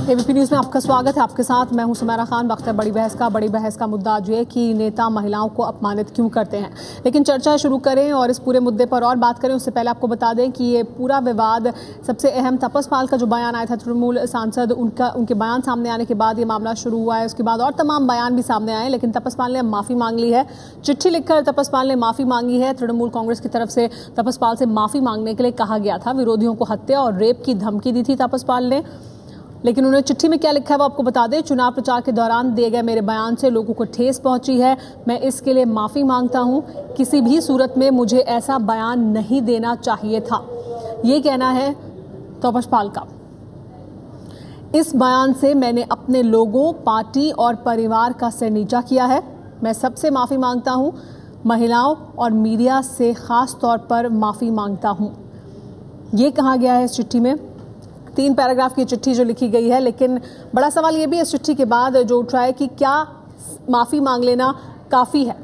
ABP news में आपका स्वागत है। आपके साथ मैं हूं सुमेरा खान। वक्त है बड़ी बहस का मुद्दा आज ये कि नेता महिलाओं को अपमानित क्यों करते हैं। लेकिन चर्चा शुरू करें और इस पूरे मुद्दे पर और बात करें उससे पहले आपको बता दें कि ये पूरा विवाद सबसे अहम तपस पाल का जो बयान आया था तृणमूल सांसद उनके बयान सामने आने के बाद ये मामला शुरू हुआ है। उसके बाद और तमाम बयान भी सामने आए, लेकिन तपस पाल ने माफी मांग ली है। चिट्ठी लिखकर तपस पाल ने माफी मांगी है। तृणमूल कांग्रेस की तरफ से तपस पाल से माफी मांगने के लिए कहा गया था। विरोधियों को हत्या और रेप की धमकी दी थी तपस पाल ने, लेकिन उन्होंने चिट्ठी में क्या लिखा है वो आपको बता दें। चुनाव प्रचार के दौरान दिए गए मेरे बयान से लोगों को ठेस पहुंची है, मैं इसके लिए माफी मांगता हूं। किसी भी सूरत में मुझे ऐसा बयान नहीं देना चाहिए था, ये कहना है तपस पाल का। इस बयान से मैंने अपने लोगों, पार्टी और परिवार का सिर नीचा किया है। मैं सबसे माफी मांगता हूं, महिलाओं और मीडिया से खास तौर पर माफी मांगता हूं, ये कहा गया है इस चिट्ठी में। 3 पैराग्राफ की चिट्ठी जो लिखी गई है, लेकिन बड़ा सवाल ये भी है इस चिट्ठी के बाद जो उठ रहा है कि क्या माफी मांग लेना काफी है,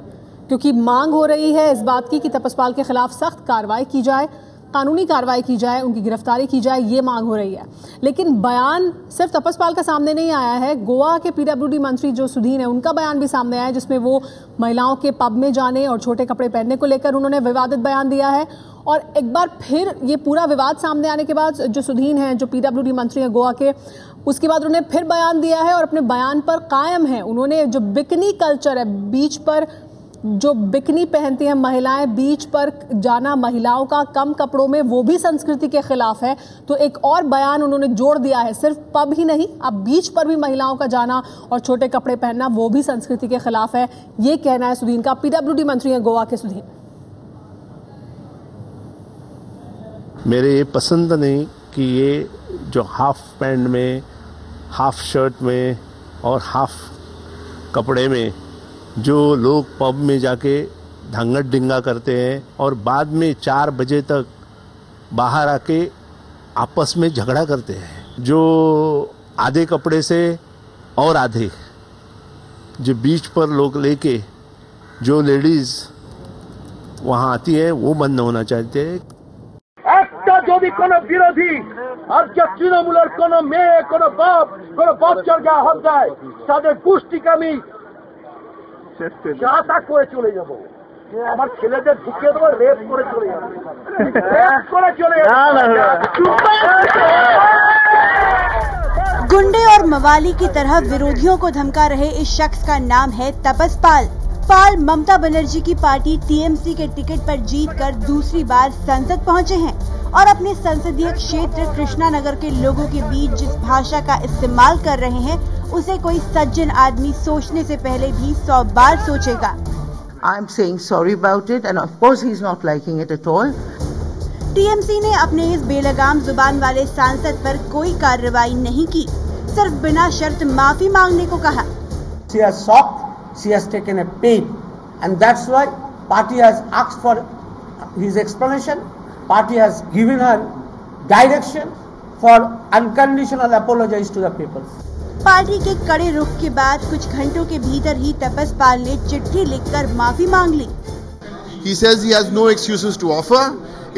क्योंकि मांग हो रही है इस बात की कि तपस पाल के खिलाफ सख्त कार्रवाई की जाए, कानूनी कार्रवाई की जाए, उनकी गिरफ्तारी की जाए, ये मांग हो रही है। लेकिन बयान सिर्फ तपस पाल का सामने नहीं आया है। गोवा के पीडब्ल्यूडी मंत्री जो सुधीन है उनका बयान भी सामने आया है, जिसमें वो महिलाओं के पब में जाने और छोटे कपड़े पहनने को लेकर उन्होंने विवादित बयान दिया है। और एक बार फिर ये पूरा विवाद सामने आने के बाद जो सुधीन है, जो पीडब्ल्यूडी मंत्री हैं गोवा के, उसके बाद उन्होंने फिर बयान दिया है और अपने बयान पर कायम है। उन्होंने जो बिकनी कल्चर है, बीच पर जो बिकनी पहनती हैं महिलाएं, बीच पर जाना महिलाओं का कम कपड़ों में, वो भी संस्कृति के खिलाफ है। तो एक और बयान उन्होंने जोड़ दिया है, सिर्फ पब ही नहीं, अब बीच पर भी महिलाओं का जाना और छोटे कपड़े पहनना वो भी संस्कृति के खिलाफ है, ये कहना है सुधीन का। पीडब्ल्यूडी मंत्री हैं गोवा के सुधीन। मेरे ये पसंद नहीं कि ये जो हाफ पैंट में, हाफ शर्ट में और हाफ कपड़े में जो लोग पब में जाके धांगड़ डिंगा करते हैं और बाद में 4 बजे तक बाहर आके आपस में झगड़ा करते हैं, जो आधे कपड़े से और आधे जो बीच पर लोग लेके जो लेडीज वहां आती है, वो बंद होना चाहते हैं। যদি কোনো বিরোধী আজকে তৃণমূলের কোনো মেয়ে, কোনো বাপ, কোনো বাচ্চার গায়ে হাত দেয়, তাদের পুষ্টিকে আমি চাটা করে চলে যাব। আমার ছেলেদের ঢুকিয়ে দেবো, রেপ করে চলে যাবো, রেপ করে চলে যাবো। गुंडे और मवाली की तरह विरोधियों को धमका रहे इस शख्स का नाम है तपस पाल। पाल ममता बनर्जी की पार्टी टीएमसी के टिकट पर जीतकर दूसरी बार संसद पहुंचे हैं और अपने संसदीय क्षेत्र कृष्णा नगर के लोगों के बीच जिस भाषा का इस्तेमाल कर रहे हैं, उसे कोई सज्जन आदमी सोचने से पहले भी 100 बार सोचेगा। I'm saying sorry about it and of course he's not liking it at all. TMC ने अपने इस बेलगाम जुबान वाले सांसद पर कोई कार्रवाई नहीं की, सिर्फ बिना शर्त माफी मांगने को कहा। She has shocked, she has taken a pain and that's why party has asked for his explanation. Party has given her direction for unconditional apologies to the people. Party के कड़े रुख के बाद कुछ घंटों के भीतर ही तपस पाल ने चिट्ठी लिखकर माफी मांग ली। He says he has no excuses to offer.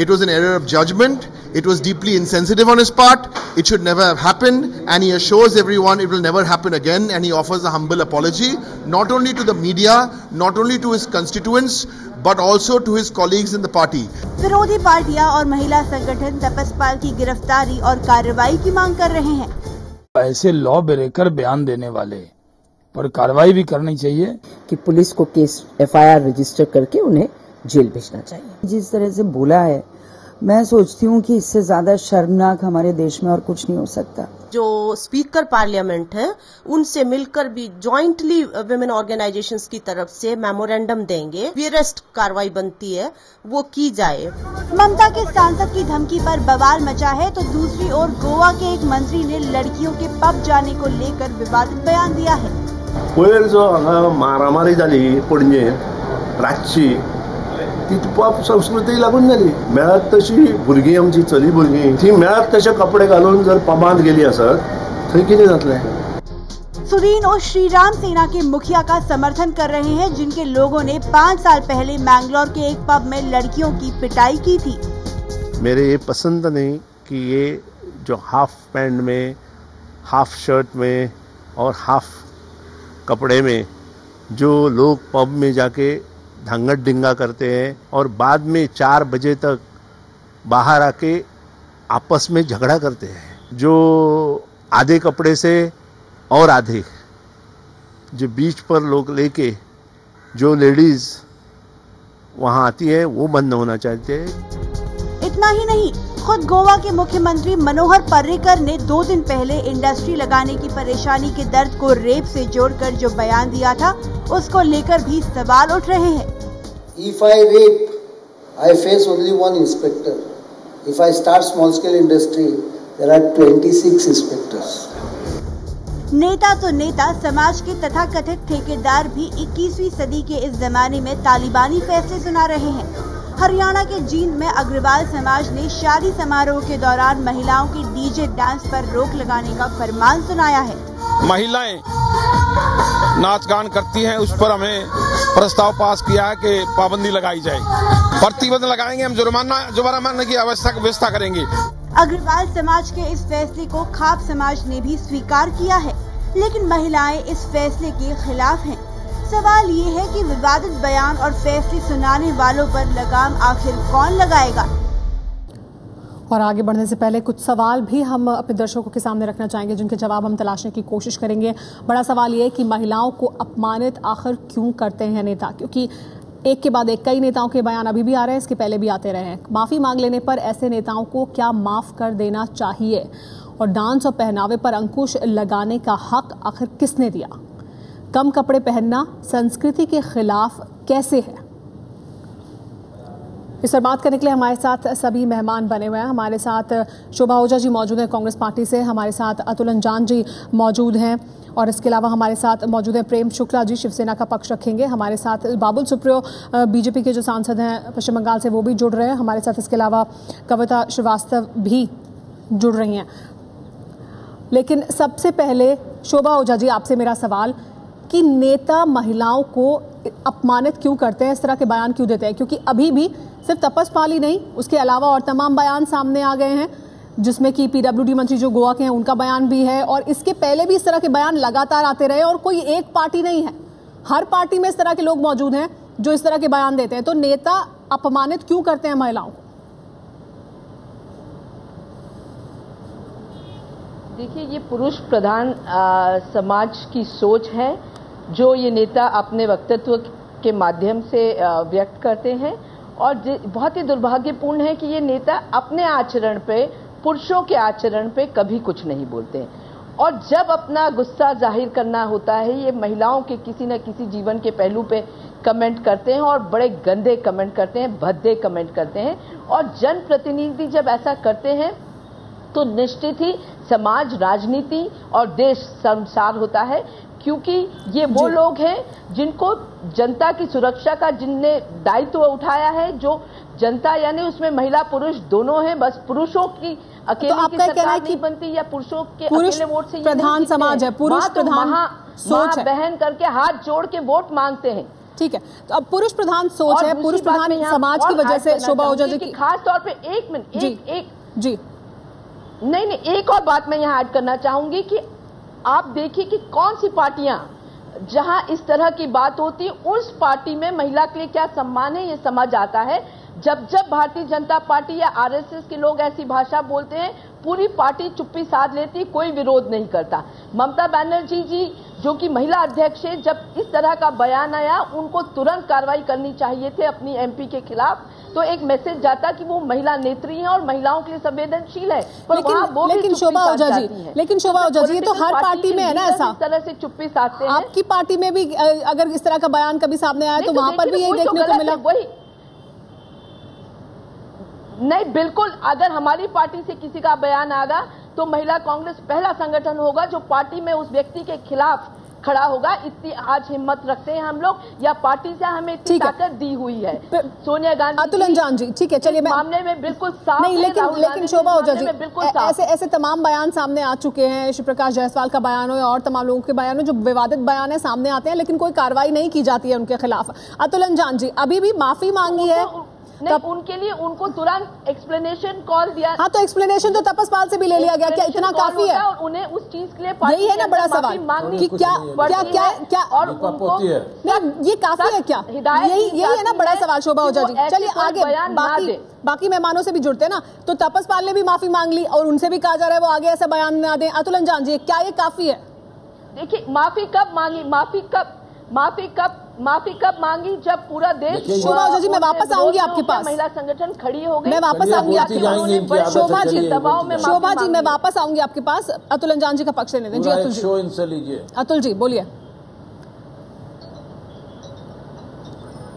It was an error of judgment. It was deeply insensitive on his part. It should never have happened, and he assures everyone it will never happen again, and he offers a humble apology, not only to the media, not only to his constituents, but also to his colleagues in the party. विरोधी पार्टियां और महिला संगठन तपस पाल की गिरफ्तारी और कार्रवाई की मांग कर रहे हैं। ऐसे लॉ ब्रेकर बयान देने वाले पर कार्रवाई भी करनी चाहिए कि पुलिस को केस FIR रजिस्टर करके उन्हें जेल भेजना चाहिए। जिस तरह से बोला है, मैं सोचती हूँ कि इससे ज्यादा शर्मनाक हमारे देश में और कुछ नहीं हो सकता। जो स्पीकर पार्लियामेंट है उनसे मिलकर भी जॉइंटली विमेन ऑर्गेनाइजेशंस की तरफ से मेमोरेंडम देंगे, वीरेस्ट कार्रवाई बनती है वो की जाए। ममता के सांसद की धमकी पर बवाल मचा है तो दूसरी ओर गोवा के एक मंत्री ने लड़कियों के पब जाने को लेकर विवादित बयान दिया है। पयर जो हांगा मारामारी जाली पणजे रातची, ती पब संस्कृती लागून जाली। मेळत तशी भुरगीं, आमची चली भुरगीं, ती मेळत तशे कपडे घालून जर पबांत गेली आसत, थंय कितें जातलें? सुदीन और श्रीराम सेना के मुखिया का समर्थन कर रहे हैं, जिनके लोगों ने 5 साल पहले मैंगलोर के एक पब में लड़कियों की पिटाई की थी। मेरे ये पसंद नहीं कि ये जो हाफ पैंट में, हाफ शर्ट में और हाफ कपड़े में जो लोग पब में जाके धांगड़ डिंगा करते हैं और बाद में 4 बजे तक बाहर आके आपस में झगड़ा करते हैं, जो आधे कपड़े से और आधे जो बीच पर लोग लेके जो लेडीज वहां आती है वो बंद होना चाहते हैं। इतना ही नहीं, खुद गोवा के मुख्यमंत्री मनोहर पर्रिकर ने 2 दिन पहले इंडस्ट्री लगाने की परेशानी के दर्द को रेप से जोड़कर जो बयान दिया था, उसको लेकर भी सवाल उठ रहे हैं। If I rape, I face only one inspector. If I start small scale industry, there are 26 inspectors. नेता तो नेता, समाज के तथाकथित ठेकेदार भी 21वीं सदी के इस जमाने में तालिबानी फैसले सुना रहे हैं। हरियाणा के जींद में अग्रवाल समाज ने शादी समारोह के दौरान महिलाओं के डीजे डांस पर रोक लगाने का फरमान सुनाया है। महिलाएं नाच गान करती हैं, उस पर हमें प्रस्ताव पास किया है कि पाबंदी लगाई जाए। प्रतिबंध लगाएंगे, हम जुर्माना की व्यवस्था करेंगे। अग्रवाल समाज के इस फैसले को खाप समाज ने भी स्वीकार किया है, लेकिन महिलाएं इस फैसले के खिलाफ हैं। सवाल ये है कि विवादित बयान और फैसले सुनाने वालों पर लगाम आखिर कौन लगाएगा। और आगे बढ़ने से पहले कुछ सवाल भी हम अपने दर्शकों के सामने रखना चाहेंगे, जिनके जवाब हम तलाशने की कोशिश करेंगे। बड़ा सवाल ये है कि महिलाओं को अपमानित आखिर क्यों करते हैं नेता, क्योंकि एक के बाद एक कई नेताओं के बयान अभी भी आ रहे हैं, इसके पहले भी आते रहे हैं। माफी मांग लेने पर ऐसे नेताओं को क्या माफ कर देना चाहिए, और डांस और पहनावे पर अंकुश लगाने का हक आखिर किसने दिया? कम कपड़े पहनना संस्कृति के खिलाफ कैसे है? इस पर बात करने के लिए हमारे साथ सभी मेहमान बने हुए हैं। हमारे साथ शोभा ओझा जी मौजूद हैं कांग्रेस पार्टी से, हमारे साथ अतुल अंजान जी मौजूद हैं, और इसके अलावा हमारे साथ मौजूद हैं प्रेम शुक्ला जी, शिवसेना का पक्ष रखेंगे। हमारे साथ बाबुल सुप्रियो बीजेपी के जो सांसद हैं पश्चिम बंगाल से, वो भी जुड़ रहे हैं। हमारे साथ इसके अलावा कविता श्रीवास्तव भी जुड़ रही हैं। लेकिन सबसे पहले शोभा ओझा जी, आपसे मेरा सवाल कि नेता महिलाओं को अपमानित क्यों करते हैं, इस तरह के बयान क्यों देते हैं? क्योंकि अभी भी सिर्फ तपस पाल ही नहीं, उसके अलावा और तमाम बयान सामने आ गए हैं, जिसमें कि पीडब्ल्यूडी मंत्री जो गोवा के हैं उनका बयान भी है, और इसके पहले भी इस तरह के बयान लगातार आते रहे, और कोई एक पार्टी नहीं है, हर पार्टी में इस तरह के लोग मौजूद हैं जो इस तरह के बयान देते हैं। तो नेता अपमानित क्यों करते हैं महिलाओं को? देखिए, ये पुरुष प्रधान समाज की सोच है जो ये नेता अपने वक्तव्य के माध्यम से व्यक्त करते हैं, और बहुत ही दुर्भाग्यपूर्ण है कि ये नेता अपने आचरण पे, पुरुषों के आचरण पे कभी कुछ नहीं बोलते हैं, और जब अपना गुस्सा जाहिर करना होता है ये महिलाओं के किसी न किसी जीवन के पहलू पे कमेंट करते हैं, और बड़े गंदे कमेंट करते हैं, भद्दे कमेंट करते हैं। और जनप्रतिनिधि जब ऐसा करते हैं तो निश्चित ही समाज, राजनीति और देश शर्मसार होता है, क्योंकि ये वो लोग हैं जिनको जनता की सुरक्षा का जिनने दायित्व उठाया है, जो जनता यानी उसमें महिला पुरुष दोनों हैं, बस पुरुषों की अकेले की सरकार नहीं बनती, या पुरुषों के अकेले वोट से प्रधान समाज है, पुरुष प्रधान सोच है, बहन करके हाथ जोड़ के वोट मांगते हैं। ठीक है, तो अब पुरुष प्रधान सोच है, पुरुष प्रधान समाज की वजह से शोभा ओझा जी की खास तौर पे एक मिनट जी नहीं, एक और बात मैं यहाँ ऐड करना चाहूंगी कि आप देखिए कि कौन सी पार्टियां जहां इस तरह की बात होती है, उस पार्टी में महिला के लिए क्या सम्मान है ये समझ आता है। जब भारतीय जनता पार्टी या आरएसएस के लोग ऐसी भाषा बोलते हैं, पूरी पार्टी चुप्पी साध लेती, कोई विरोध नहीं करता। ममता बनर्जी जी जो कि महिला अध्यक्ष है, जब इस तरह का बयान आया उनको तुरंत कार्रवाई करनी चाहिए थे अपनी एमपी के खिलाफ, तो एक मैसेज जाता कि वो महिला नेत्री हैं और महिलाओं के लिए संवेदनशील है। पर लेकिन शोभा ओझा जी, ये तो हर पार्टी में है ना, ऐसा इस तरह से चुप्पी साधते हैं। आपकी पार्टी में भी अगर इस तरह का बयान कभी सामने आया तो वहां पर भी यही देखने को मिला। वही नहीं, बिल्कुल, अगर हमारी पार्टी से किसी का बयान आएगा तो महिला कांग्रेस पहला संगठन होगा जो पार्टी में उस व्यक्ति के खिलाफ खड़ा होगा। इतनी आज हिम्मत रखते हैं हम लोग, या पार्टी से हमें इतनी ताकत दी हुई है सोनिया गांधी। अतुल अंजान जी, ठीक है, चलिए, मामले में बिल्कुल साफ नहीं, लेकिन शोभा ओझा जी, ऐसे तमाम बयान सामने आ चुके हैं, श्री प्रकाश जायसवाल का बयान हो या और तमाम लोगों के बयान हो, जो विवादित बयान है सामने आते हैं, लेकिन कोई कार्रवाई नहीं की जाती है उनके खिलाफ। अतुल अंजान जी, अभी भी माफी मांगी है, नहीं, उनके लिए उनको तुरंत एक्सप्लेनेशन कॉल दिया। हाँ, तो एक्सप्लेनेशन तो तपसपाल से भी ले लिया गया, क्या इतना काफी है? और उन्हें उस चीज के लिए यही है ना बड़ा सवाल कि क्या और उनको ये काफी है क्या? यही है ना बड़ा सवाल शोभा ओझा जी। चलिए आगे बाकी मेहमानों से भी जुड़ते हैं ना। तो तपसपाल ने भी माफी मांग ली और उनसे भी कहा जा रहा है वो आगे ऐसा बयान ना दें। अतुल अंजान जी, क्या ये काफी है? देखिए, माफी कब मांगी, माफी कब मांगी? जब पूरा देश। शोभा ओझा जी, मैं वापस आऊंगी आपके पास। महिला संगठन खड़ी हो गई। मैं वापस आऊंगी आपके पास। शोभा जी दबाव में शोभा जी, मैं वापस आऊंगी आपके पास। अतुल अंजान जी का पक्ष लेने दें। जी अतुल जी, इनसे लीजिए। अतुल जी बोलिए।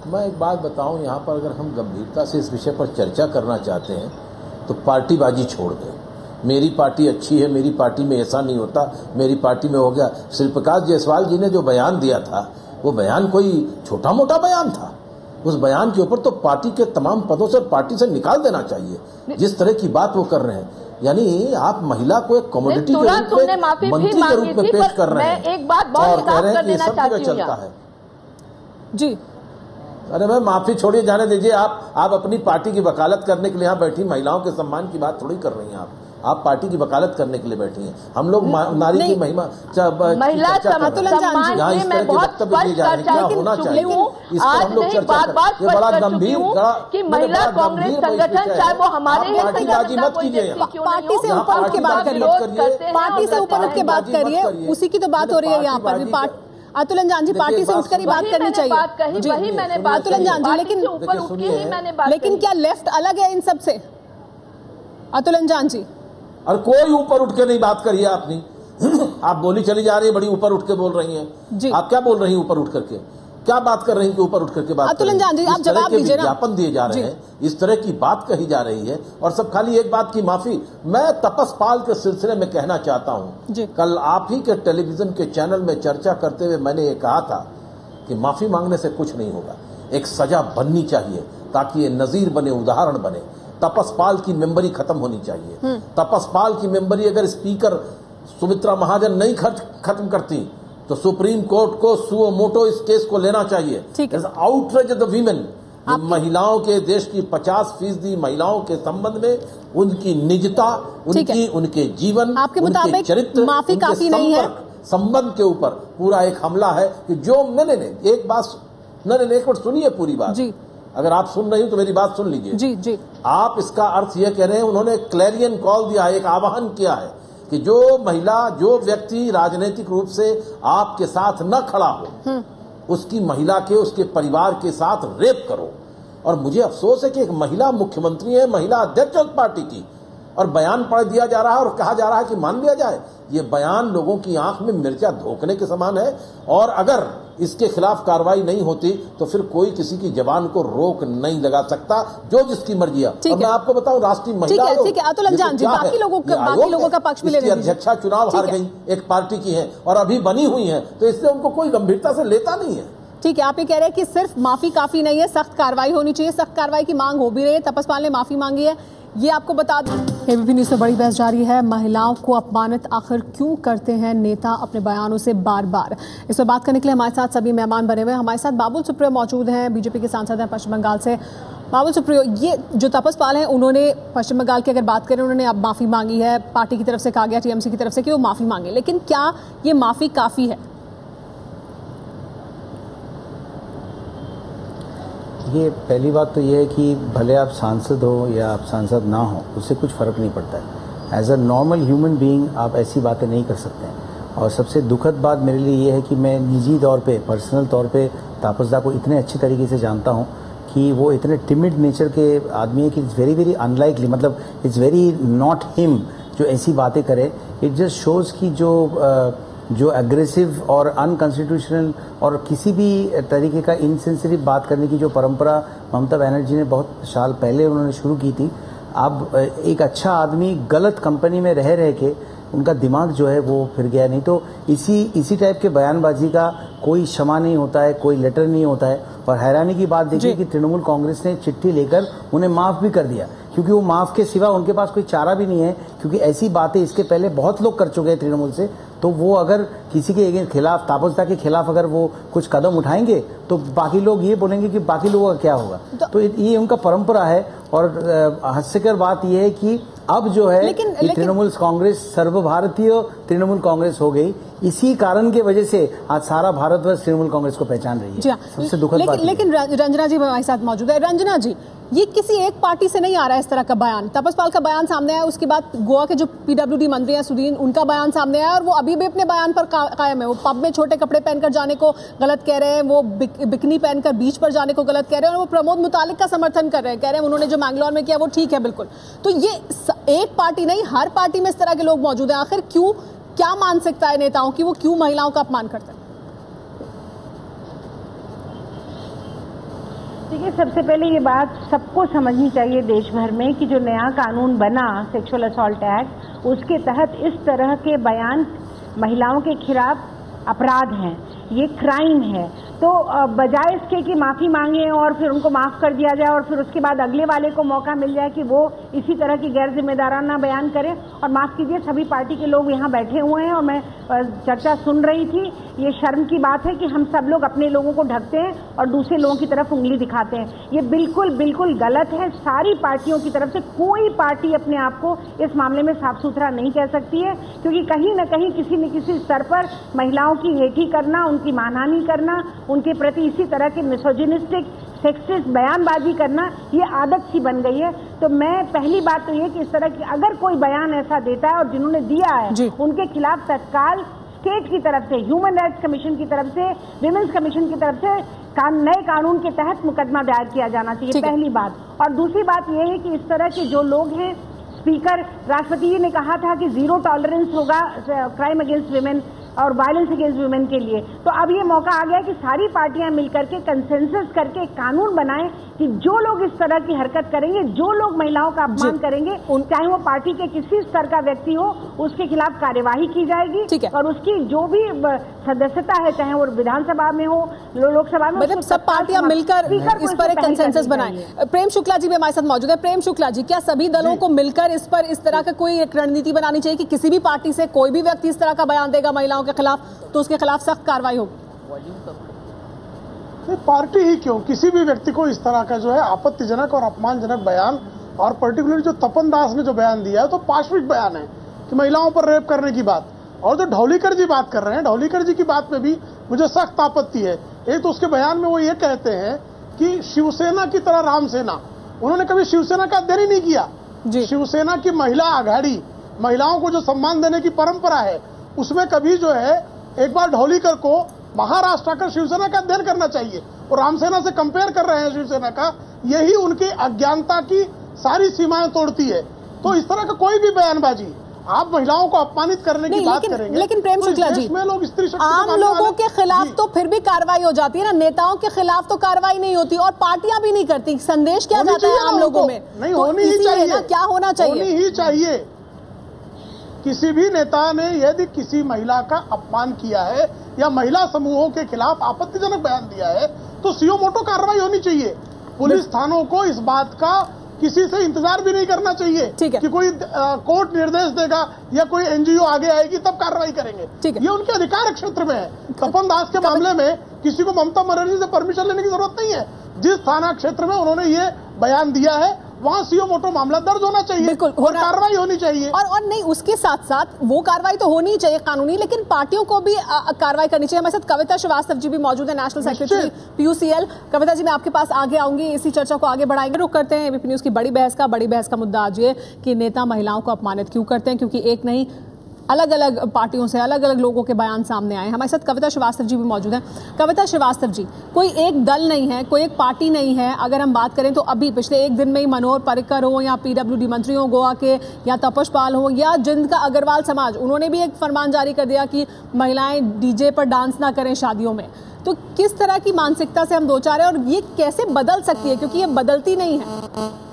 मैं एक बात बताऊं, यहाँ पर अगर हम गंभीरता से इस विषय पर चर्चा करना चाहते हैं तो पार्टीबाजी छोड़ दें। मेरी पार्टी अच्छी है, मेरी पार्टी में ऐसा नहीं होता, मेरी पार्टी में हो गया। श्री प्रकाश जायसवाल जी ने जो बयान दिया था, वो बयान कोई छोटा मोटा बयान था। उस बयान के ऊपर तो पार्टी के तमाम पदों से पार्टी से निकाल देना चाहिए। जिस तरह की बात वो कर रहे हैं, यानी आप महिला को एक कमोडिटी के रूप में, मंत्री के रूप में पेश कर रहे हैं। एक बात बहुत कह रहे हैं कि ये सब जगह चलता है। जी, अरे मैं माफी छोड़िए, जाने दीजिए। आप अपनी पार्टी की वकालत करने के लिए यहाँ बैठी महिलाओं के सम्मान की बात थोड़ी कर रही हैं। आप पार्टी की वकालत करने के लिए बैठी हैं। हम लोग नारी की महिला अतुल अंजान जी, मैं बहुत स्पष्ट कर चाहती हूँ आज नहीं बार-बार स्पष्ट कर चुकी हूँ कि महिला कांग्रेस संगठन, चाहे वो हमारे पार्टी से ऊपर उठ के बात करिए, पार्टी से ऊपर उठ के बात करिए, उसी की तो बात हो रही है यहाँ पर भी। अतुल अंजान जी, पार्टी से उठकर ही बात करनी चाहिए। वही मैंने बात अतुल अंजान जी, लेकिन क्या लेफ्ट अलग है इन सब से? अतुल अंजान जी, और कोई ऊपर उठ के नहीं बात करिए आपने। आप बोली चली जा रही है, बड़ी ऊपर उठ के बोल रही हैं। आप क्या बोल रही हैं ऊपर उठ करके? क्या बात कर रही हैं कि ऊपर उठ करके बात? अतुल अंजान जी, आप जवाब दीजिए ना। विज्ञापन दिए जा रहे हैं, इस तरह की बात कही जा रही है और सब खाली एक बात की माफी। मैं तपसपाल के सिलसिले में कहना चाहता हूं, कल आप ही के टेलीविजन के चैनल में चर्चा करते हुए मैंने ये कहा था कि माफी मांगने से कुछ नहीं होगा, एक सजा बननी चाहिए ताकि ये नजीर बने, उदाहरण बने। तपसपाल की मेंबरी खत्म होनी चाहिए। तपसपाल की मेंबरी अगर स्पीकर सुमित्रा महाजन नहीं खत्म करती तो सुप्रीम कोर्ट को सुओ मोटो इस केस को लेना चाहिए। आउटरेज द वीमेन, महिलाओं के देश की 50% महिलाओं के संबंध में उनकी निजता, उनके जीवन, उनके चरित्र, माफी काफी नहीं है, संबंध के ऊपर पूरा एक हमला है कि जो नहीं एक बात एक मिनट सुनिए पूरी बात जी। अगर आप सुन रही हो तो मेरी बात सुन लीजिए। जी। आप इसका अर्थ ये कह रहे हैं, उन्होंने क्लैरियन कॉल दिया है, एक आह्वान किया है कि जो महिला, जो व्यक्ति राजनीतिक रूप से आपके साथ न खड़ा हो, उसकी महिला के, उसके परिवार के साथ रेप करो। और मुझे अफसोस है कि एक महिला मुख्यमंत्री है, महिला अध्यक्ष उस पार्टी की, और बयान पढ़ दिया जा रहा है और कहा जा रहा है कि मान लिया जाए। ये बयान लोगों की आंख में मिर्चा धोखने के समान है और अगर इसके खिलाफ कार्रवाई नहीं होती तो फिर कोई किसी की जबान को रोक नहीं लगा सकता, जो जिसकी मर्जी है। और मैं आपको बताऊं, राष्ट्रीय महिला आयोग, ठीक है अतुल अंजान जी, बाकी लोगों का पक्ष भी ले लीजिए। अध्यक्षा चुनाव हार गई, एक पार्टी की है और अभी बनी हुई है, तो इससे उनको कोई गंभीरता से लेता नहीं है। ठीक है, आप ये कह रहे हैं कि सिर्फ माफी काफी नहीं है, सख्त कार्रवाई होनी चाहिए। सख्त कार्रवाई की मांग हो भी रही है, तपसपाल ने माफी मांगी है, ये आपको बता दें। एबीपी न्यूज में बड़ी बहस जारी है, महिलाओं को अपमानित आखिर क्यों करते हैं नेता अपने बयानों से बार बार। इस पर बात करने के लिए हमारे साथ सभी मेहमान बने हुए हैं। हमारे साथ बाबुल सुप्रियो मौजूद हैं, बीजेपी के सांसद हैं पश्चिम बंगाल से। बाबुल सुप्रियो, ये जो तपसपाल हैं, उन्होंने पश्चिम बंगाल की अगर बात करें, उन्होंने अब माफी मांगी है, पार्टी की तरफ से कहा गया, टीएमसी की तरफ से कि वो माफी मांगे, लेकिन क्या ये माफी काफी है? ये पहली बात तो ये है कि भले आप सांसद हो या आप सांसद ना हो, उससे कुछ फ़र्क नहीं पड़ता है। As a normal human being आप ऐसी बातें नहीं कर सकते हैं। और सबसे दुखद बात मेरे लिए ये है कि मैं निजी तौर पे, पर्सनल तौर पे तापसदा को इतने अच्छी तरीके से जानता हूँ कि वो इतने टिमिड नेचर के आदमी है कि इट्स वेरी वेरी अनलाइकली, मतलब इट्स वेरी नॉट हिम जो ऐसी बातें करे। इट जस्ट शोज़ कि जो एग्रेसिव और अनकॉन्स्टिट्यूशनल और किसी भी तरीके का इनसेंसिटिव बात करने की जो परंपरा ममता बनर्जी ने बहुत साल पहले उन्होंने शुरू की थी, अब एक अच्छा आदमी गलत कंपनी में रह के उनका दिमाग जो है वो फिर गया। नहीं तो इसी टाइप के बयानबाजी का कोई क्षमा नहीं होता है, कोई लेटर नहीं होता है। और हैरानी की बात देखिए कि तृणमूल कांग्रेस ने चिट्ठी लेकर उन्हें माफ भी कर दिया। क्योंकि वो माफ के सिवा उनके पास कोई चारा भी नहीं है, क्योंकि ऐसी बातें इसके पहले बहुत लोग कर चुके हैं तृणमूल से। तो वो अगर किसी के खिलाफ, तापसदा के खिलाफ अगर वो कुछ कदम उठाएंगे तो बाकी लोग ये बोलेंगे कि बाकी लोगों का क्या होगा। तो ये उनका परंपरा है। और हास्यकर बात ये है कि अब जो है तृणमूल कांग्रेस सर्वभारतीय तृणमूल कांग्रेस हो गई। इसी कारण की वजह से आज सारा भारतवर्ष तृणमूल कांग्रेस को पहचान रही है। सबसे दुखद बात। लेकिन रंजना जी हमारे साथ मौजूद है। रंजना जी, ये किसी एक पार्टी से नहीं आ रहा है इस तरह का बयान। तपस पाल का बयान सामने आया, उसके बाद गोवा के जो पीडब्ल्यूडी मंत्री हैं सुदीन, उनका बयान सामने आया और वो अभी भी अपने बयान पर कायम है। वो पब में छोटे कपड़े पहनकर जाने को गलत कह रहे हैं, वो बिकनी पहनकर बीच पर जाने को गलत कह रहे हैं और वो प्रमोद मुतालिक का समर्थन कर रहे हैं। कह रहे हैं उन्होंने जो मैंगलोर में किया वो ठीक है बिल्कुल। तो ये एक पार्टी नहीं, हर पार्टी में इस तरह के लोग मौजूद हैं। आखिर क्यों, क्या मानसिकता है नेताओं की, वो क्यों महिलाओं का अपमान करते हैं? देखिए, सबसे पहले ये बात सबको समझनी चाहिए देश भर में कि जो नया कानून बना सेक्सुअल असॉल्ट एक्ट, उसके तहत इस तरह के बयान महिलाओं के खिलाफ अपराध हैं, ये क्राइम है। तो बजाय इसके कि माफी मांगे और फिर उनको माफ कर दिया जाए और फिर उसके बाद अगले वाले को मौका मिल जाए कि वो इसी तरह की गैर जिम्मेदाराना बयान करे। और माफ कीजिए, सभी पार्टी के लोग यहाँ बैठे हुए हैं और मैं चर्चा सुन रही थी। ये शर्म की बात है कि हम सब लोग अपने लोगों को ढकते हैं और दूसरे लोगों की तरफ उंगली दिखाते हैं। ये बिल्कुल बिल्कुल गलत है। सारी पार्टियों की तरफ से कोई पार्टी अपने आप को इस मामले में साफ सुथरा नहीं कह सकती है, क्योंकि कहीं न कहीं किसी न किसी स्तर पर महिलाओं की हेठी करना, उनकी मानहानि करना, उनके प्रति इसी तरह के मिसोजिनिस्टिक सेक्सिस्ट बयानबाजी करना, ये आदत सी बन गई है। तो मैं पहली बात तो ये कि इस तरह की अगर कोई बयान ऐसा देता है और जिन्होंने दिया है उनके खिलाफ तत्काल स्टेट की तरफ से, ह्यूमन राइट्स कमीशन की तरफ से, विमेंस कमीशन की तरफ से नए कानून के तहत मुकदमा दायर किया जाना चाहिए, पहली बात। और दूसरी बात यह है कि इस तरह के जो लोग हैं, स्पीकर राष्ट्रपति जी ने कहा था कि 0 टॉलरेंस होगा क्राइम अगेंस्ट विमेन और वायलेंस अगेंस्ट वुमेन के लिए। तो अब ये मौका आ गया कि सारी पार्टियां मिलकर के कंसेंसस करके एक कानून बनाएं कि जो लोग इस तरह की हरकत करेंगे, जो लोग महिलाओं का अपमान करेंगे, चाहे वो पार्टी के किसी स्तर का व्यक्ति हो, उसके खिलाफ कार्यवाही की जाएगी और उसकी जो भी सदस्यता है, चाहे वो विधानसभा में हो, लोकसभा में, मतलब सब पार्टियां मिलकर इस पर एक कंसेंसस बनाएं। प्रेम शुक्ला जी भी हमारे साथ मौजूद है। प्रेम शुक्ला जी, क्या सभी दलों को मिलकर इस पर इस तरह का कोई एक रणनीति बनानी चाहिए कि किसी भी पार्टी से कोई भी व्यक्ति इस तरह का बयान देगा महिलाओं के खिलाफ तो उसके खिलाफ सख्त कार्रवाई होगी? पार्टी ही क्यों, किसी भी व्यक्ति को इस तरह का जो है आपत्तिजनक और अपमानजनक बयान, और पर्टिकुलरली जो तपन दास ने जो बयान दिया है तो पाशविक बयान है कि महिलाओं पर रेप करने की बात। और जो ढौलीकर जी बात कर रहे हैं, ढौलीकर जी की बात में भी मुझे सख्त आपत्ति है। एक तो उसके बयान में वो ये कहते हैं कि शिवसेना की तरह रामसेना, उन्होंने कभी शिवसेना का अध्ययन ही नहीं किया। शिवसेना की महिला आघाड़ी, महिलाओं को जो सम्मान देने की परंपरा है, उसमें कभी जो है एक बार ढौलीकर को महाराष्ट्र आकर शिवसेना का अध्ययन करना चाहिए। और रामसेना से कंपेयर कर रहे हैं शिवसेना का, यही उनकी अज्ञानता की सारी सीमाएं तोड़ती है। तो इस तरह का कोई भी बयानबाजी, आप महिलाओं को अपमानित करने की बात करेंगे, लेकिन प्रेम शुक्ला जी, लोग स्त्री शक्ति आम लोगों के खिलाफ तो फिर भी कार्रवाई हो जाती है ना, नेताओं के खिलाफ तो कार्रवाई नहीं होती और पार्टियां भी नहीं करती। संदेश क्या जाता है आम लोगों में? नहीं, होनी ही चाहिए। क्या होना चाहिए? होनी ही चाहिए। किसी भी नेता ने यदि किसी महिला का अपमान किया है या महिला समूहों के खिलाफ आपत्तिजनक बयान दिया है तो सुओ मोटो कार्रवाई होनी चाहिए। पुलिस थानों को इस बात का किसी से इंतजार भी नहीं करना चाहिए कि कोई कोर्ट निर्देश देगा या कोई एनजीओ आगे आएगी तब कार्रवाई करेंगे। ये उनके अधिकार क्षेत्र में है। तपन दास के मामले में किसी को ममता बनर्जी से परमिशन लेने की जरूरत नहीं है। जिस थाना क्षेत्र में उन्होंने ये बयान दिया है वहां सुओ मोटो मामला दर्ज होना चाहिए, बिल्कुल, और कार्रवाई होनी चाहिए। और नहीं, उसके साथ साथ वो कार्रवाई तो होनी ही चाहिए कानूनी, लेकिन पार्टियों को भी कार्रवाई करनी चाहिए। हमारे साथ कविता श्रीवास्तव जी भी मौजूद है, national secretary PUCL। Kavita ji, मैं आपके पास आगे आऊंगी, इसी चर्चा को आगे बढ़ाएंगे। रुक करते हैं एबीपी न्यूज की बड़ी बहस का मुद्दा आज ये कि नेता महिलाओं को अपमानित क्यों करते हैं, क्योंकि एक नहीं अलग अलग पार्टियों से अलग अलग लोगों के बयान सामने आए। हमारे साथ कविता श्रीवास्तव जी भी मौजूद हैं। कविता श्रीवास्तव जी, कोई एक दल नहीं है, कोई एक पार्टी नहीं है। अगर हम बात करें तो अभी पिछले एक दिन में ही मनोहर पर्रिकर हो या PWD मंत्री हो गोवा के, या तपस पाल हो, या जिंद का अग्रवाल समाज, उन्होंने भी एक फरमान जारी कर दिया कि महिलाएं डीजे पर डांस ना करें शादियों में। तो किस तरह की मानसिकता से हम दो चार हैं और ये कैसे बदल सकती है, क्योंकि ये बदलती नहीं है?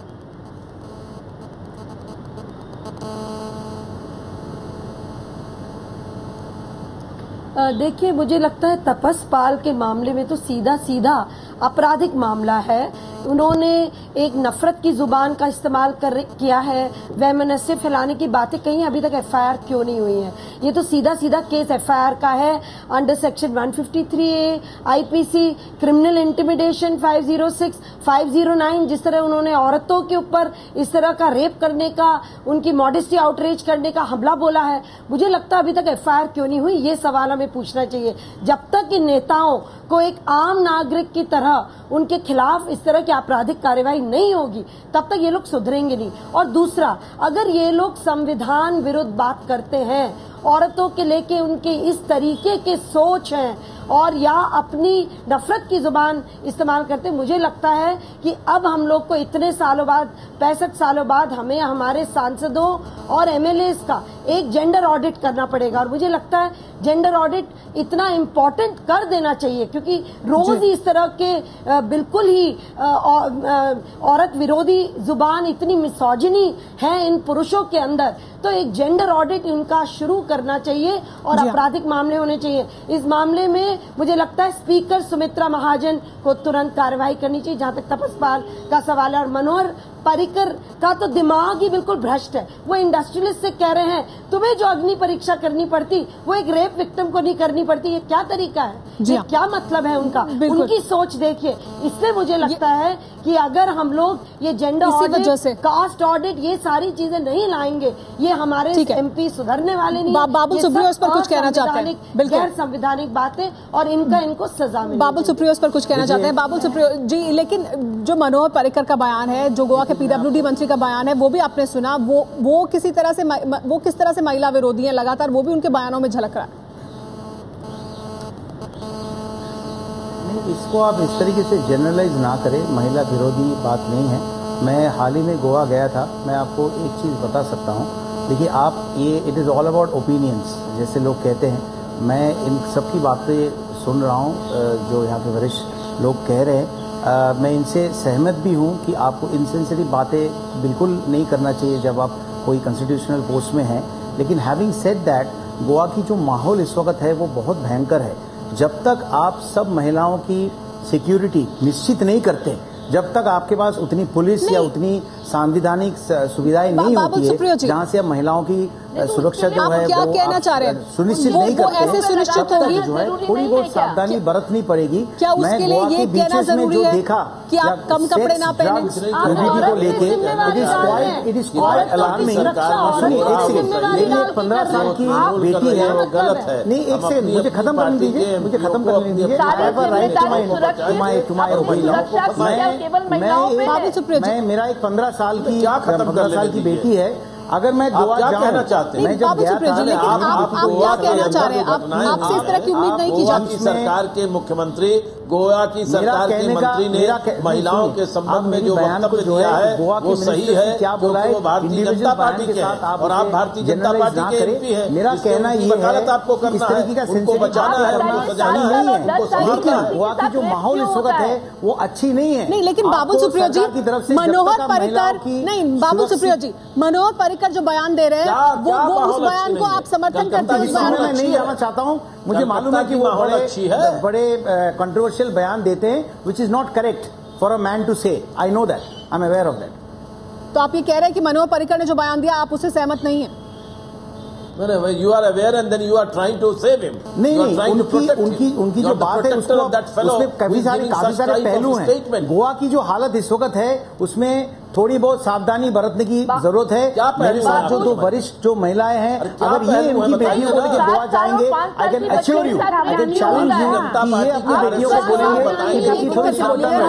देखिए, मुझे लगता है तपस पाल के मामले में तो सीधा सीधा आपराधिक मामला है। उन्होंने एक नफरत की जुबान का इस्तेमाल किया है, वैमनस्य फैलाने की बातें कहीं अभी तक एफआईआर क्यों नहीं हुई है? ये तो सीधा सीधा केस एफआईआर का है under section 153A IPC, criminal intimidation 506, 509। जिस तरह उन्होंने औरतों के ऊपर इस तरह का रेप करने का, उनकी मॉडेस्टी आउटरीच करने का हमला बोला है, मुझे लगता है अभी तक एफआईआर क्यों नहीं हुई, ये सवाल हमें पूछना चाहिए। जब तक इन नेताओं को एक आम नागरिक की तरह उनके खिलाफ इस तरह की आपराधिक कार्रवाई नहीं होगी, तब तक ये लोग सुधरेंगे नहीं। और दूसरा, अगर ये लोग संविधान विरुद्ध बात करते हैं, औरतों के लेके उनके इस तरीके के सोच हैं और या अपनी नफरत की जुबान इस्तेमाल करते, मुझे लगता है कि अब हम लोग को इतने सालों बाद, 65 सालों बाद, हमें हमारे सांसदों और एमएलएस का एक जेंडर ऑडिट करना पड़ेगा। और मुझे लगता है जेंडर ऑडिट इतना इम्पोर्टेंट कर देना चाहिए, क्योंकि रोज ही इस तरह के बिल्कुल ही औरत विरोधी जुबान, इतनी मिसोजिनी है इन पुरुषों के अंदर, तो एक जेंडर ऑडिट इनका शुरू करना चाहिए और आपराधिक मामले होने चाहिए। इस मामले में मुझे लगता है स्पीकर सुमित्रा महाजन को तुरंत कार्रवाई करनी चाहिए, जहां तक तपस पाल का सवाल है। और मनोहर पर्रिकर का तो दिमाग ही बिल्कुल भ्रष्ट है। वो इंडस्ट्रियलिस्ट से कह रहे हैं तुम्हें जो अग्नि परीक्षा करनी पड़ती वो एक रेप विक्टिम को नहीं करनी पड़ती। ये क्या तरीका है? ये क्या मतलब है उनका? उनकी सोच देखिए। इसलिए मुझे लगता है कि अगर हम लोग ये जेंडर ऑडिट, कास्ट ऑडिट, ये सारी चीजें नहीं लाएंगे, ये हमारे एमपी सुधरने वाले नहीं। बाबुल सुप्रियो इस पर कुछ कहना चाहते हैं? गैर संवैधानिक बातें, और इनको सजा मिले। बाबुल सुप्रियो इस पर कुछ कहना चाहते हैं? बाबुल सुप्रियो जी, लेकिन जो मनोहर पर्रिकर का बयान है, जो गोवा के पीडब्ल्यूडी मंत्री का बयान है, वो भी आपने सुना, वो किस तरह से महिला विरोधी है, लगातार वो भी उनके बयानों में झलक रहा है। नहीं, इसको आप इस तरीके से जनरलाइज ना करें, महिला विरोधी बात नहीं है। मैं हाल ही में गोवा गया था, मैं आपको एक चीज़ बता सकता हूँ। देखिए, आप ये it is all about opinions जैसे लोग कहते हैं। मैं इन सब की बातें सुन रहा हूँ जो यहाँ पे वरिष्ठ लोग कह रहे हैं। मैं इनसे सहमत भी हूँ कि आपको इनसेंसिटिव बातें बिल्कुल नहीं करना चाहिए जब आप कोई कॉन्स्टिट्यूशनल पोस्ट में हैं। लेकिन हैविंग सेड दैट, गोवा की जो माहौल इस वक्त है वो बहुत भयंकर है। जब तक आप सब महिलाओं की सिक्योरिटी निश्चित नहीं करते, जब तक आपके पास उतनी पुलिस या उतनी संवैधानिक सुविधाएं नहीं होती है जहां से अब महिलाओं की सुरक्षा जो है क्या कहना चाह रहे हैं? सुनिश्चित नहीं करते, ऐसे सुनिश्चित होगी जो है थोड़ी बहुत सावधानी बरतनी पड़ेगी। क्या उसके लिए ये कहना जरूरी है कि आप कम कपड़े ना पहने? को लेके इट इज क्वाइट अलार्मिंग। सुनिए एक सेकंड, मेरी एक 15 साल की बेटी है, गलत है। नहीं, एक सेकंड, मुझे खत्म करने दीजिए, मुझे खत्म करने दीजिए। मेरा एक 15 साल की बेटी है। अगर मैं गोवा जाऊं, कहना चाहते हैं, मैं जब गया था, लेकिन आप क्या कहना चाह रहे हैं? आपसे इस तरह की उम्मीद नहीं की जाती। सरकार के मुख्यमंत्री, गोवा की सरकार के मंत्री ने महिलाओं के संबंध में जो वक्तव्य दिया है वो सही है, क्योंकि वो भारतीय जनता पार्टी के हैं और आप भारतीय जनता पार्टी के एमपी हैं। मेरा कहना ये है आपको करना है, उनको बचाना है, उनको सजाना नहीं है। गोवा की जो माहौल इस वक्त है वो अच्छी नहीं है। नहीं, लेकिन बाबुल सुप्रियो जी, मनोहर पर्रिकर नहीं, बाबुल सुप्रियो जी, मनोहर पर्रिकर जो बयान दे रहे हैं वो उस बयान को आप समर्थन करते हैं? मैं नहीं जाना चाहता हूँ। मुझे मालूम है कि वो बड़े कंट्रोवर्शियल बयान देते हैं, which is not correct for a man to say. I know that, I am aware of that. तो आप ये कह रहे हैं कि मनोहर पर्रिकर ने जो बयान दिया आप उससे सहमत नहीं है? You are aware and then you are trying to save him. नहीं, उनकी जो बात है उसमें काफी सारे पहलू हैं। गोवा की जो हालत इस वक्त है उसमें थोड़ी बहुत सावधानी बरतने की जरूरत है। मेरे साथ जो 2 वरिष्ठ जो महिलाएं हैं, अगर ये उनकी बेटियों को लेकर गोवा जाएंगे, I can assure you, I can challenge you कि ये अपनी बेटियों को बोलेंगे कि बेटी थोड़ी सावधान रहे।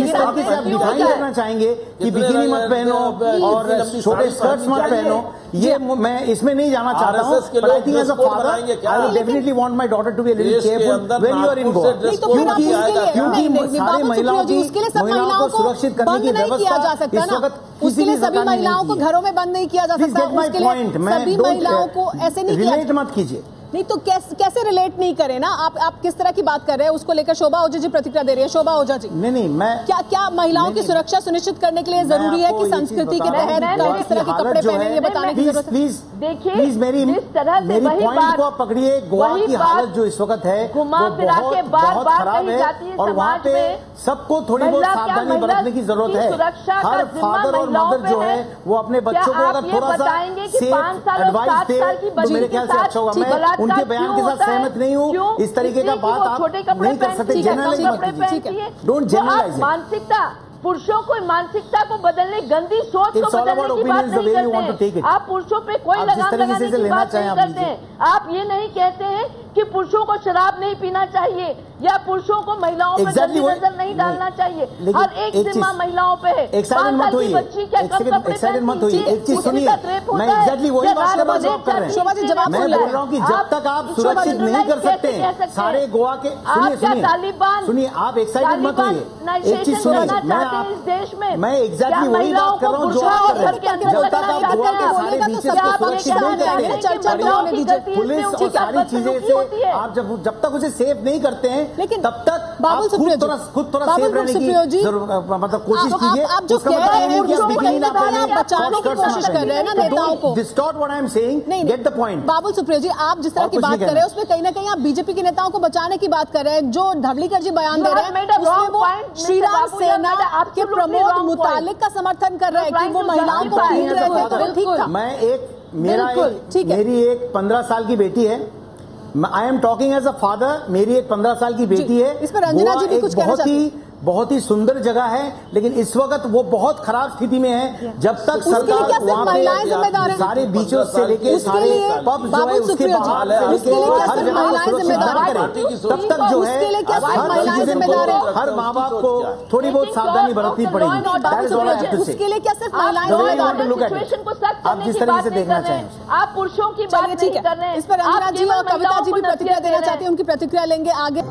इस तरीके से आप डिफाइन करना चाहेंगे कि बिकिनी मत पहनो और छोटे स्कर्ट्स मत पहनो, ये मैं इसमें नहीं जाना चाहता हूँ। But I think as a father, I will definitely want my daughter to be a little careful when you are in Goa, क्योंकि सारे महिलाओं को सुरक्षित करने की व्यवस्था इस वक्त उसके लिए सभी महिलाओं को घरों में बंद नहीं किया जा सकता। उसके लिए सभी महिलाओं को ऐसे नहीं किया। रिलेट मत कीजिए, नहीं तो कैसे रिलेट नहीं करें ना, आप किस तरह की बात कर रहे हैं उसको लेकर शोभा ओझा जी प्रतिक्रिया दे रही है। शोभा ओझा जी, नहीं मैं क्या महिलाओं की सुरक्षा सुनिश्चित करने के लिए जरूरी है कि संस्कृति के तहत किस तरह के कपड़े पहने, ये बताने की जरूरत है। प्लीज मेरी पॉइंट को आप पकड़िए। गोवा की हालत जो इस वक्त है वो बहुत खराब है और वहाँ पे सबको थोड़ी बहुत सावधानी बरतने की जरूरत है। हर फादर और मदर जो है वो अपने बच्चों को अगर थोड़ा सा सेफ एडवाइस दे तो मेरे ख्याल से अच्छा होगा। मैं उनके बयान के साथ सहमत नहीं हूँ। इस तरीके का बात आप नहीं कर सकते। जनरलाइज मत कीजिए, डोंट जनरलाइज। मानसिकता, पुरुषों को मानसिकता को बदलने, गंदी सोच को बदलने की बात नहीं करते हैं। आप पुरुषों पे कोई लगाम लगाने की बात नहीं करते हैं। आप ये नहीं कहते हैं कि पुरुषों को शराब नहीं पीना चाहिए या पुरुषों को महिलाओं पर गंदी नजर नहीं डालना चाहिए। हर एक जिम्मा महिलाओं पे है। 5 साल की बच्ची क्या कम कपड़े पहनती है, एक चीज सुनिए, मैं एग्जैक्टली वही बात का जवाब कर रहे हैं। मैं बोल रहा हूँ कि जब तक आप सुरक्षित नहीं कर सकते सारे गोवा के, सुनिए आप एक्साइटेड मत होइए। एक चीज सुनिए, इस देश में मैं एग्जैक्टली वही बात कर रहा हूँ जो आप कर रहे हैं। जब तक आप गोवा के सारे बीचेस को सुरक्षित नहीं करते, पुलिस और सारी चीजें से आप जब तक उसे सेफ नहीं करते हैं तब तक आप खुद थोड़ा सेफ रहने की मतलब कोशिश कीजिए। आप जो कह रहे हैं उसमें कहीं ना कहीं आप बचाने की कोशिश कर रहे हैं ना नेताओं को। Distort what I am saying, get the point. Babul Supriyo ji, आप जिस तरह की बात कर रहे हैं उसमें कहीं ना कहीं आप बीजेपी के नेताओं को बचाने की बात कर रहे हैं। जो धवलीकर जी बयान दे रहे हैं उसमें वो श्री राम सेना के प्रमोद मुतालिक का समर्थन कर रहे हैं कि वो महिलाओं को पीट रहे थे, तो वो ठीक था। मेरी एक 15 साल की बेटी है। I am talking as a father. मेरी एक 15 साल की बेटी है। इस पर रंजना जी भी कुछ कहना चाहती हैं। बहुत ही सुंदर जगह है, लेकिन इस वक्त वो बहुत खराब स्थिति में है। जब तक सरकार वहाँ पे सारे बीचों से लेके सारे पब जो है उसके बाहर हर जगह सुरक्षित न करे, तब तक जो है हर सिटीजन को, हर माँ बाप को थोड़ी बहुत सावधानी बरतनी पड़ेगी। उसके लिए क्या सिर्फ महिलाएं आप जिस तरीके से देखना चाहें, आप पुरुषों की बात नहीं कर रहे हैं। इस पर रंजना जी और कविता जी भी प्रतिक्रिया देना चाहती हैं, उनकी प्रतिक्रिया लेंगे आगे।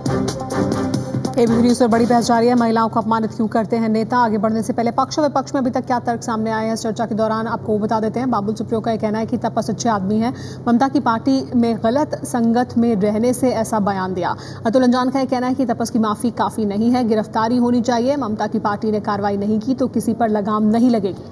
एबीपी न्यूज़ पर बड़ी बहस जारी है। महिलाओं को अपमानित क्यों करते हैं नेता? आगे बढ़ने से पहले पक्ष व विपक्ष में अभी तक क्या तर्क सामने आए हैं इस चर्चा के दौरान आपको बता देते हैं। बाबुल सुप्रियो का कहना है कि तपस अच्छे आदमी है, ममता की पार्टी में गलत संगत में रहने से ऐसा बयान दिया। अतुल अंजान का कहना है कि तपस की माफी काफी नहीं है, गिरफ्तारी होनी चाहिए। ममता की पार्टी ने कार्रवाई नहीं की तो किसी पर लगाम नहीं लगेगी।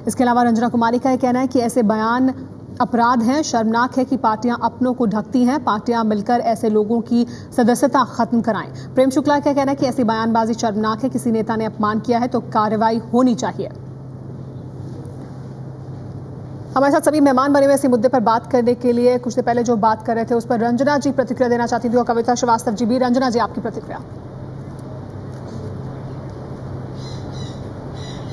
इसके अलावा रंजना कुमारी का कहना है कि ऐसे बयान अपराध है, शर्मनाक है कि पार्टियां अपनों को ढकती हैं। पार्टियां मिलकर ऐसे लोगों की सदस्यता खत्म कराएं। प्रेम शुक्ला का कहना है कि ऐसी बयानबाजी शर्मनाक है, किसी नेता ने अपमान किया है तो कार्रवाई होनी चाहिए। हमारे साथ सभी मेहमान बने हुए इसी मुद्दे पर बात करने के लिए। कुछ देर पहले जो बात कर रहे थे उस पर रंजना जी प्रतिक्रिया देना चाहती थी और कविता श्रीवास्तव जी भी। रंजना जी, आपकी प्रतिक्रिया।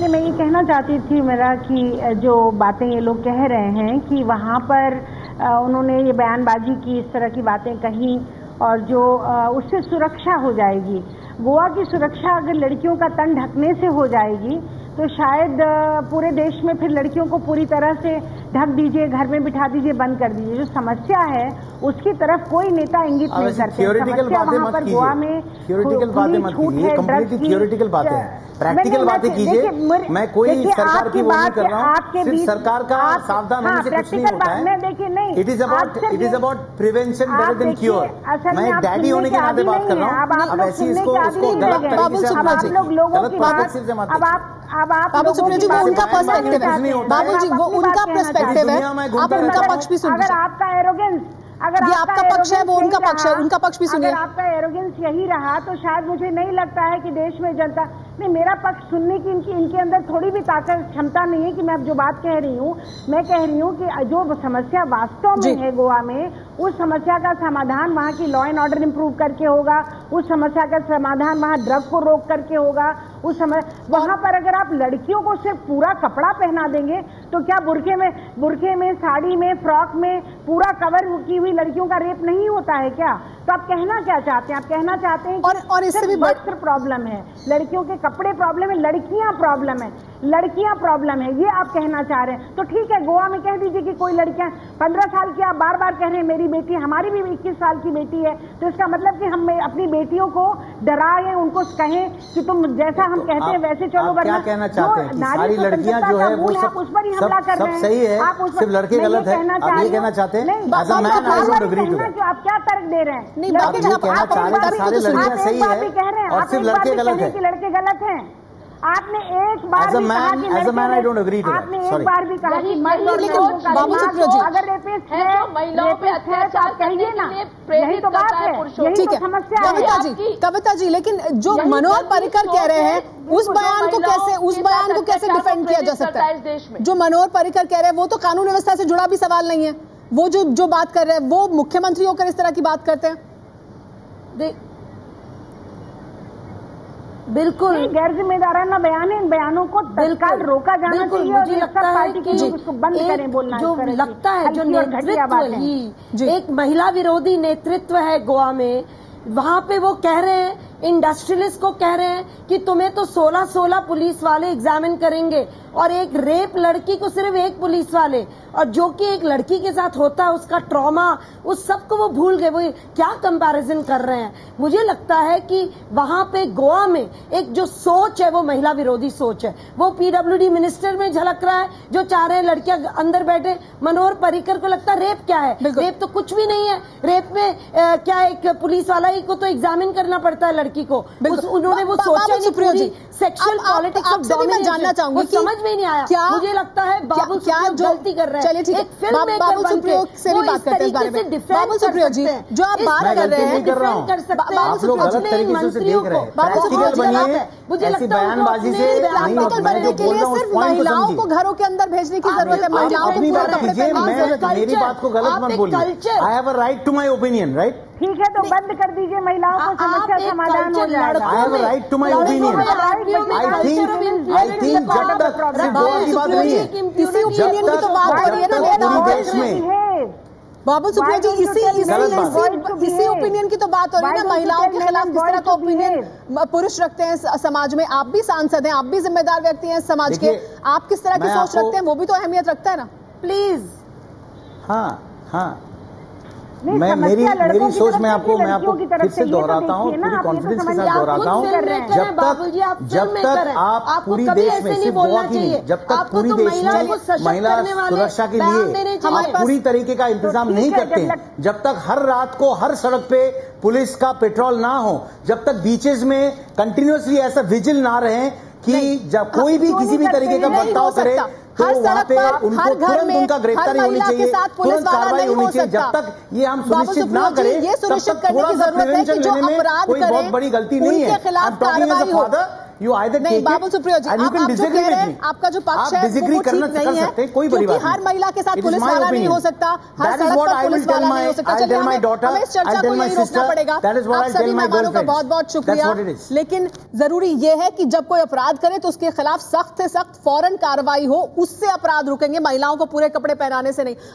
मैं ये कहना चाहती थी मेरा कि जो बातें ये लोग कह रहे हैं कि वहाँ पर उन्होंने ये बयानबाजी की, इस तरह की बातें कही और जो उससे सुरक्षा हो जाएगी, गोवा की सुरक्षा अगर लड़कियों का तन ढकने से हो जाएगी तो शायद पूरे देश में फिर लड़कियों को पूरी तरह से ढक दीजिए, घर में बिठा दीजिए, बंद कर दीजिए। जो समस्या है उसकी तरफ कोई नेता इंगित नहीं करते। समस्या वहाँ पर गोवा में थ्योरेटिकल बातें मत कीजिए, कंप्लीटली थ्योरेटिकल बातें हैं। प्रैक्टिकल बातें कीजिए। मैं कोई सरकार की वो नहीं कर रहा हूँ, सिर्फ सरकार का सावधान होने से कुछ नहीं होता है। It is about prevention better than cure. मैं डैडी होने के नाते बात कर रहा हूँ। अब ऐसी इसको गलत तरीके से गलत पॉलिटिक्स से मत। बाबुल सुप्रियो जी, वो उनका पर्सपेक्टिव है। बाबुल जी, वो उनका पर्सपेक्टिव है, आप उनका पक्ष भी सुनिए। अगर आपका एरोगेंस, अगर ये आपका पक्ष है, वो उनका पक्ष है, उनका पक्ष भी सुनिए। अगर आपका एरोगेंस यही रहा तो शायद मुझे नहीं लगता है कि देश में जनता नहीं, मेरा पक्ष सुनने की इनके अंदर थोड़ी भी ताकत क्षमता नहीं है कि मैं अब जो बात कह रही हूँ, मैं कह रही हूँ कि जो समस्या वास्तव में है गोवा में, उस समस्या का समाधान वहाँ की लॉ एंड ऑर्डर इंप्रूव करके होगा, उस समस्या का समाधान वहाँ ड्रग को रोक करके होगा। उस समय वहाँ पर अगर आप लड़कियों को सिर्फ पूरा कपड़ा पहना देंगे तो क्या बुरखे में, साड़ी में, फ्रॉक में पूरा कवर की हुई लड़कियों का रेप नहीं होता है क्या? तो आप कहना क्या चाहते हैं? आप कहना चाहते हैं कि और इससे भी वस्त्र प्रॉब्लम है, लड़कियों के कपड़े प्रॉब्लम है, लड़कियां प्रॉब्लम है, लड़कियां प्रॉब्लम है, ये आप कहना चाह रहे हैं। तो ठीक है, गोवा में कह दीजिए कि कोई लड़कियां 15 साल की, आप बार बार कह रहे हैं मेरी बेटी, हमारी भी 21 साल की बेटी है, तो इसका मतलब कि हम अपनी बेटियों को डराएं, उनको कहें कि तुम जैसा हम कहते हैं वैसे चलो, वरना क्या कहना चाहते हैं कि सारी लड़कियां जो है वो सब उस पर ही हमला कर रहे हैं। सही है, सिर्फ लड़के गलत है, आप ये कहना चाहते हैं? आप क्या तर्क दे रहे हैं? नहीं, आप ये कहना चाह रहे हैं सारी लड़कियां सही है और सिर्फ लड़के गलत है? लड़के गलत हैं। आपने एक बार भी कहा कि आपने एक बार भी कहा कि अगर रेपिस्ट है, महिलाओं पे अत्याचार कहिए ना, यही तो बात है, यही तो समस्या है। कविता जी, लेकिन जो मनोहर पर्रिकर कह रहे हैं उस बयान को कैसे डिफेंड किया जा सकता है? देश में जो मनोहर पर्रिकर कह रहे हैं वो तो कानून व्यवस्था से जुड़ा भी सवाल नहीं है। वो जो बात कर रहे हैं वो मुख्यमंत्री होकर इस तरह की बात करते हैं। बिल्कुल गैर जिम्मेदाराना बयान है, इन बयानों को तत्काल रोका जाना चाहिए। मुझे लगता है कि उसको बंद करें बोलना। जो लगता है जो नेतृत्व ही एक महिला विरोधी नेतृत्व है गोवा में, वहां पे वो कह रहे हैं, इंडस्ट्रियलिस्ट को कह रहे हैं कि तुम्हें तो 16 पुलिस वाले एग्जामिन करेंगे और एक रेप लड़की को सिर्फ एक पुलिस वाले, और जो कि एक लड़की के साथ होता है उसका ट्रॉमा, उस सब को वो भूल गए। वो क्या कंपैरिजन कर रहे हैं? मुझे लगता है कि वहां पे गोवा में एक जो सोच है वो महिला विरोधी सोच है, वो पीडब्ल्यूडी मिनिस्टर में झलक रहा है, जो चाह रहे हैं लड़कियां अंदर बैठे। मनोहर पर्रिकर को लगता है रेप क्या है? रेप तो कुछ भी नहीं है। रेप में क्या एक पुलिस वाला ही को तो एग्जामिन करना पड़ता है लड़की को। उन्होंने वो सोचा नहीं, पूरी सेक्सुअल पॉलिटिक्स ऑफ डोमिनेशन वो समझ में नहीं आया। मुझे लगता है बाबुल सुप्रियो गलती कर रहे हैं। चलिए ठीक है, बाबुल सुप्रियो से भी बात करते हैं इस बारे में। बाबुल सुप्रियो जी, जो आप बात कर रहे हैं कर सकते हैं, आप लोग गलत तरीके से देख रहे हैं। प्रैक्टिकल बनिए, मुझे ऐसी बयानबाजी से नहीं होता। मैं जो बोल रहा हूँ सिर्फ महिलाओं को घरों के अंदर भेजने की जरूरत है। महिलाओं अपनी बात कीजिए, मेरी बात को गलत मत बोलिए। I have a right to my opinion, right? ठीक है, तो बंद कर दीजिए, महिलाओं को समस्या समाधान हो जाएगा। I have a right to my opinion. I think जब तक सिर्फ गोवा की बात नहीं है, इसी ओपिनियन की तो बात हो रही है ना पूरे देश में। बाबुल सुप्रियो जी, इसी ओपिनियन की तो बात हो रही है ना, महिलाओं के खिलाफ किस तरह का ओपिनियन पुरुष रखते हैं समाज में। आप भी सांसद हैं, आप भी जिम्मेदार व्यक्ति हैं समाज के, आप किस तरह की सोच रखते हैं वो भी तो अहमियत रखता है ना। प्लीज। हाँ, मैं मेरी सोच में आपको फिर से दोहराता हूँ, पूरी कॉन्फिडेंस के साथ दोहराता हूँ। जब तक आप पूरी देश में, सिर्फ गोवा की नहीं, जब तक पूरी देश में महिला सुरक्षा के लिए आप पूरी तरीके का इंतजाम नहीं करते हैं, जब तक हर रात को हर सड़क पे पुलिस का पेट्रोल ना हो, जब तक बीचेस में कंटिन्यूसली ऐसा विजिल ना रहे कि जब कोई भी किसी भी तरीके का बर्ताव करे तो वहाँ पे उनको तुरंत उनका गिरफ्तारी होनी चाहिए, तुरंत कार्रवाई होनी चाहिए। जब तक ये हम सुनिश्चित ना करें, तब तक थोड़ा सा प्रिवेंशन लेने में कोई बहुत बड़ी गलती नहीं है। I am talking as a father. You either take it Babul Supriyo ji, and you can disagree with me. आपका जो पक्ष है वो ठीक नहीं है, कोई बड़ी बात नहीं। हर महिला के साथ पुलिस वाला नहीं हो सकता, हर सड़क पर पुलिस वाला नहीं हो सकता। चलिए हमें इस चर्चा को यही रोकना पड़ेगा। आप सभी मेहमानों का बहुत बहुत शुक्रिया। लेकिन जरूरी ये है कि जब कोई अपराध करे तो उसके खिलाफ सख्त से सख्त फौरन कार्रवाई हो, उससे अपराध रुकेंगे, महिलाओं को पूरे कपड़े पहनाने से नहीं।